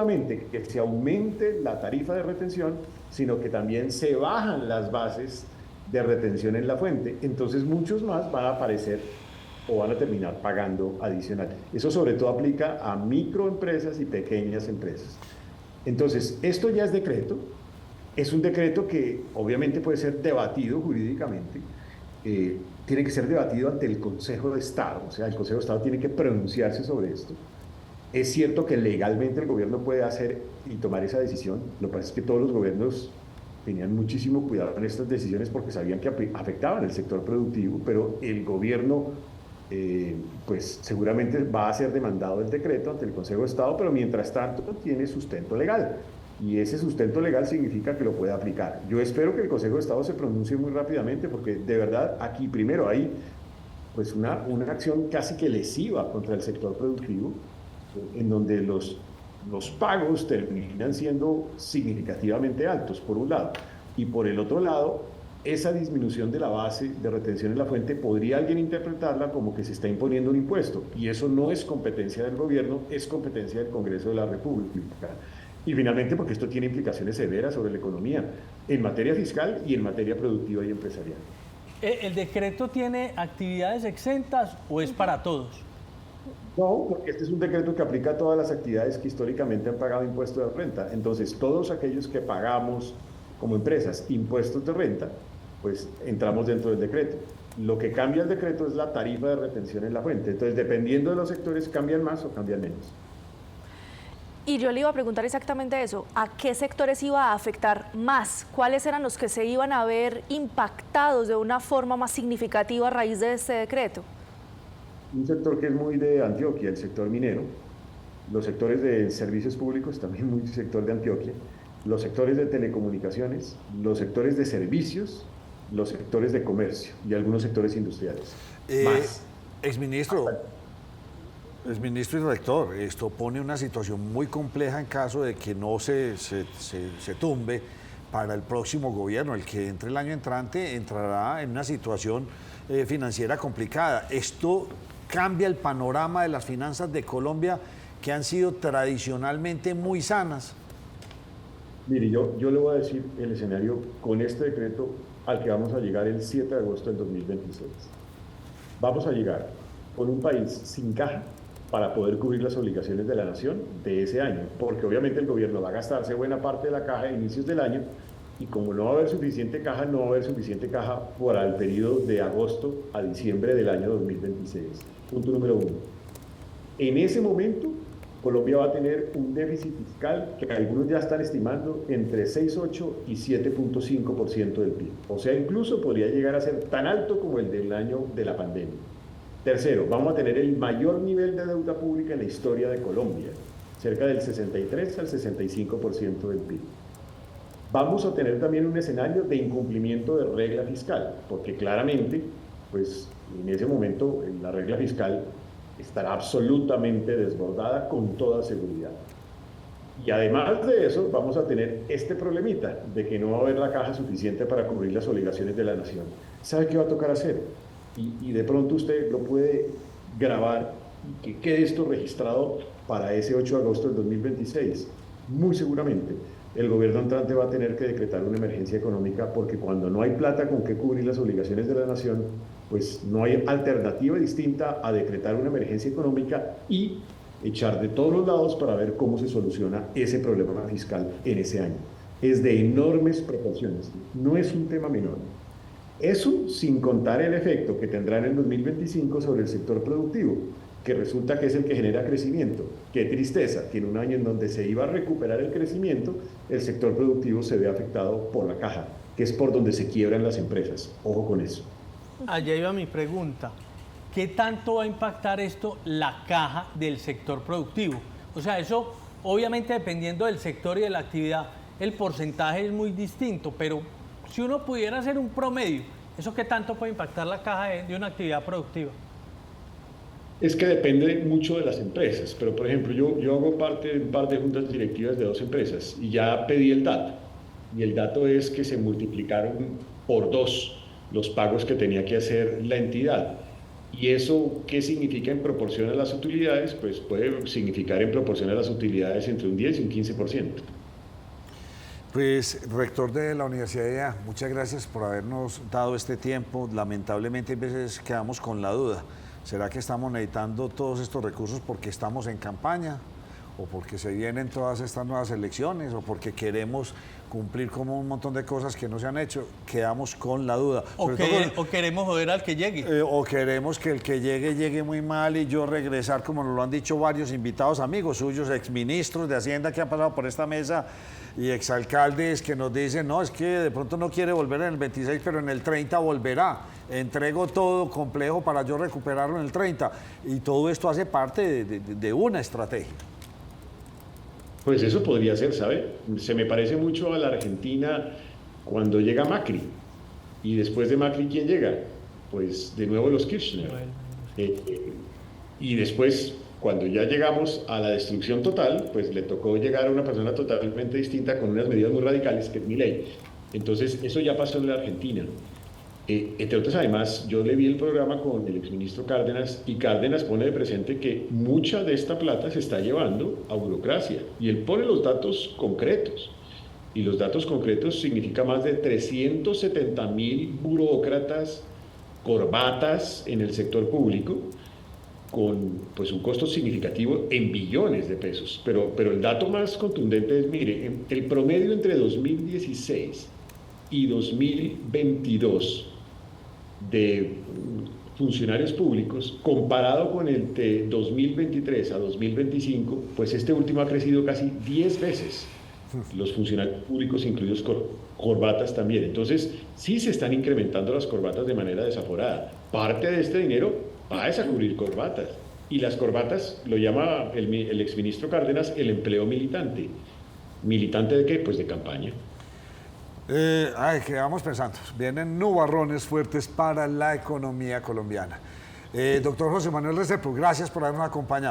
solamente que se aumente la tarifa de retención, sino que también se bajan las bases de retención en la fuente. Entonces muchos más van a aparecer o van a terminar pagando adicional. Eso sobre todo aplica a microempresas y pequeñas empresas. Entonces, esto ya es un decreto que obviamente puede ser debatido jurídicamente, tiene que ser debatido ante el Consejo de Estado, o sea, el Consejo de Estado tiene que pronunciarse sobre esto. Es cierto que legalmente el gobierno puede hacer y tomar esa decisión, lo que pasa es que todos los gobiernos tenían muchísimo cuidado en estas decisiones porque sabían que afectaban el sector productivo, pero el gobierno pues seguramente va a ser demandado el decreto ante el Consejo de Estado, pero mientras tanto tiene sustento legal. Y ese sustento legal significa que lo puede aplicar. Yo espero que el Consejo de Estado se pronuncie muy rápidamente, porque de verdad aquí primero hay pues una acción casi que lesiva contra el sector productivo, en donde los pagos terminan siendo significativamente altos, por un lado. Y por el otro lado, esa disminución de la base de retención en la fuente podría alguien interpretarla como que se está imponiendo un impuesto. Y eso no es competencia del gobierno, es competencia del Congreso de la República. Y finalmente, porque esto tiene implicaciones severas sobre la economía, en materia fiscal y en materia productiva y empresarial. ¿El decreto tiene actividades exentas o es para todos? No, porque este es un decreto que aplica a todas las actividades que históricamente han pagado impuestos de renta. Entonces, todos aquellos que pagamos como empresas impuestos de renta, pues entramos dentro del decreto. Lo que cambia el decreto es la tarifa de retención en la fuente. Entonces, dependiendo de los sectores, cambian más o cambian menos. Y yo le iba a preguntar exactamente eso, ¿a qué sectores iba a afectar más? ¿Cuáles eran los que se iban a ver impactados de una forma más significativa a raíz de este decreto? Un sector que es muy de Antioquia, el sector minero, los sectores de servicios públicos, también muy sector de Antioquia, los sectores de telecomunicaciones, los sectores de servicios, los sectores de comercio y algunos sectores industriales. Más. Exministro y rector, esto pone una situación muy compleja en caso de que no se tumbe para el próximo gobierno. El que entre el año entrante entrará en una situación financiera complicada. Esto cambia el panorama de las finanzas de Colombia, que han sido tradicionalmente muy sanas. Mire, yo le voy a decir el escenario con este decreto al que vamos a llegar el 7 de agosto del 2026. Vamos a llegar con un país sin caja para poder cubrir las obligaciones de la nación de ese año, porque obviamente el gobierno va a gastarse buena parte de la caja a inicios del año, y como no va a haber suficiente caja, no va a haber suficiente caja para el periodo de agosto a diciembre del año 2026. Punto número 1. En ese momento, Colombia va a tener un déficit fiscal que algunos ya están estimando entre 6,8 y 7,5% del PIB. O sea, incluso podría llegar a ser tan alto como el del año de la pandemia. Tercero, vamos a tener el mayor nivel de deuda pública en la historia de Colombia, cerca del 63 al 65% del PIB. Vamos a tener también un escenario de incumplimiento de regla fiscal, porque claramente, pues en ese momento la regla fiscal estará absolutamente desbordada con toda seguridad. Y además de eso, vamos a tener este problemita de que no va a haber la caja suficiente para cubrir las obligaciones de la nación. ¿Sabe qué va a tocar hacer? Y de pronto usted lo puede grabar y que quede esto registrado para ese 8 de agosto del 2026. Muy seguramente el gobierno entrante va a tener que decretar una emergencia económica, porque cuando no hay plata con que cubrir las obligaciones de la nación, pues no hay alternativa distinta a decretar una emergencia económica y echar de todos los lados para ver cómo se soluciona ese problema fiscal en ese año. Es de enormes proporciones, no es un tema menor. Eso sin contar el efecto que tendrá en el 2025 sobre el sector productivo, que resulta que es el que genera crecimiento. Qué tristeza que en un año en donde se iba a recuperar el crecimiento, el sector productivo se ve afectado por la caja, que es por donde se quiebran las empresas. Ojo con eso. Allá iba mi pregunta. ¿Qué tanto va a impactar esto la caja del sector productivo? O sea, eso obviamente dependiendo del sector y de la actividad, el porcentaje es muy distinto, pero si uno pudiera hacer un promedio, ¿eso qué tanto puede impactar la caja de una actividad productiva? Es que depende mucho de las empresas, pero por ejemplo yo hago parte de un par de juntas directivas de 2 empresas y ya pedí el dato, y el dato es que se multiplicaron por 2 los pagos que tenía que hacer la entidad. ¿Y eso qué significa en proporción a las utilidades? Pues puede significar en proporción a las utilidades entre un 10 y un 15%. Pues, rector de la Universidad de IA, muchas gracias por habernos dado este tiempo. Lamentablemente, a veces quedamos con la duda. ¿Será que estamos necesitando todos estos recursos porque estamos en campaña? ¿O porque se vienen todas estas nuevas elecciones? ¿O porque queremos cumplir como un montón de cosas que no se han hecho? Quedamos con la duda. O queremos joder al que llegue. O queremos que el que llegue muy mal y yo regresar, como nos lo han dicho varios invitados, amigos suyos, exministros de Hacienda que han pasado por esta mesa y exalcaldes que nos dicen, no, es que de pronto no quiere volver en el 26, pero en el 30 volverá. Entrego todo complejo para yo recuperarlo en el 30. Y todo esto hace parte de una estrategia. Pues eso podría ser, ¿sabe? Se me parece mucho a la Argentina cuando llega Macri. Y después de Macri, ¿quién llega? Pues de nuevo los Kirchner. Y después, cuando ya llegamos a la destrucción total, pues le tocó llegar a una persona totalmente distinta con unas medidas muy radicales, que es Milei. Entonces, eso ya pasó en la Argentina. Entre otras, además, yo le vi el programa con el exministro Cárdenas y Cárdenas pone de presente que mucha de esta plata se está llevando a burocracia y él pone los datos concretos. Y los datos concretos significa más de 370.000 burócratas, corbatas en el sector público, con pues, un costo significativo en billones de pesos. Pero el dato más contundente es, mire, el promedio entre 2016 y 2022 de funcionarios públicos, comparado con el de 2023 a 2025, pues este último ha crecido casi 10 veces. Los funcionarios públicos, incluidos corbatas también. Entonces, sí se están incrementando las corbatas de manera desaforada. Parte de este dinero va a cubrir corbatas. Y las corbatas lo llama el exministro Cárdenas el empleo militante. ¿Militante de qué? Pues de campaña. Quedamos pensando, vienen nubarrones fuertes para la economía colombiana. Doctor José Manuel Restrepo, gracias por habernos acompañado.